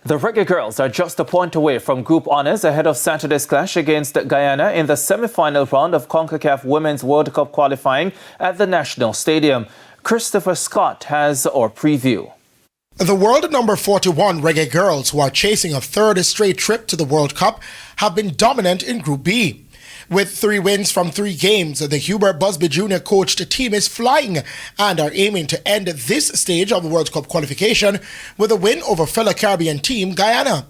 The Reggae Girls are just a point away from group honours ahead of Saturday's clash against Guyana in the semi-final round of CONCACAF Women's World Cup qualifying at the National Stadium. Christopher Scott has our preview. The world number 41 Reggae Girls, who are chasing a third straight trip to the World Cup, have been dominant in Group B. With 3 wins from 3 games, the Hubert Busby Jr. coached team is flying and are aiming to end this stage of the World Cup qualification with a win over fellow Caribbean team Guyana.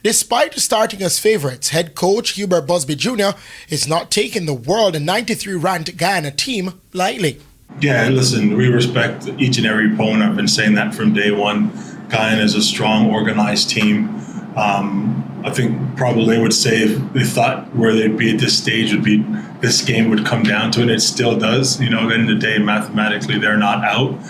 Despite starting as favourites, head coach Hubert Busby Jr. is not taking the world 93 ranked Guyana team lightly. Yeah, listen, we respect each and every opponent. I've been saying that from day one. Guyana is a strong, organized team. I think probably they would say if they thought where they'd be at this stage would be this game would come down to it. It still does. You know, at the end of the day, mathematically, they're not out.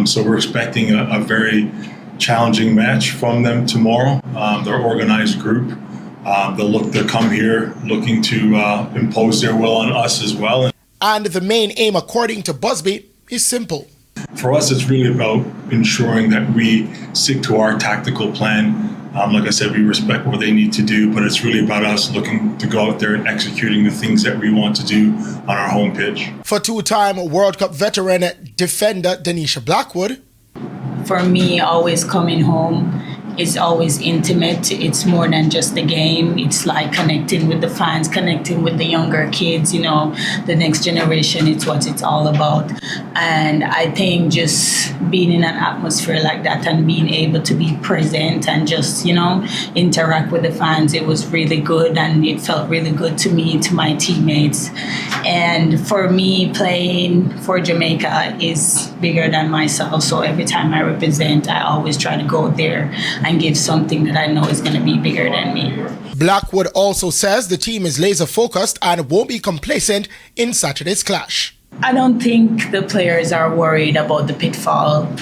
So we're expecting a very challenging match from them tomorrow. They're an organized group. They'll come here looking to impose their will on us as well. And the main aim, according to Busby, is simple. For us, it's really about ensuring that we stick to our tactical plan. Like I said, we respect what they need to do, but it's really about us looking to go out there and executing the things that we want to do on our home pitch. For 2-time World Cup veteran defender Denisha Blackwood. For me, always coming home is always intimate. It's more than just the game. It's like connecting with the fans, connecting with the younger kids, you know, the next generation. It's what it's all about. And I think just being in an atmosphere like that and being able to be present and just, you know, interact with the fans, it was really good, and it felt really good to me, to my teammates. And for me, playing for Jamaica is bigger than myself. So every time I represent, I always try to go there and give something that I know is going to be bigger than me. Blackwood also says the team is laser focused and won't be complacent in Saturday's clash. I don't think the players are worried about the pitfall.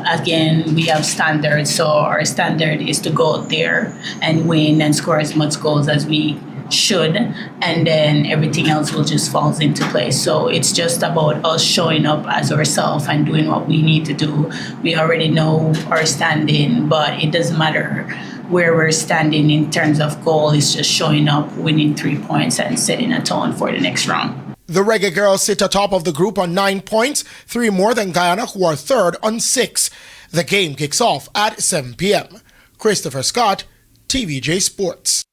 Again, we have standards, so our standard is to go out there and win and score as much goals as we should, and then everything else will just falls into place. So it's just about us showing up as ourselves and doing what we need to do. We already know our standing, but it doesn't matter where we're standing in terms of goal. It's just showing up, winning 3 points, and setting a tone for the next round. The Reggae Girls sit atop of the group on 9 points, 3 more than Guyana, who are third on 6. The game kicks off at 7 p.m. Christopher Scott, TVJ Sports.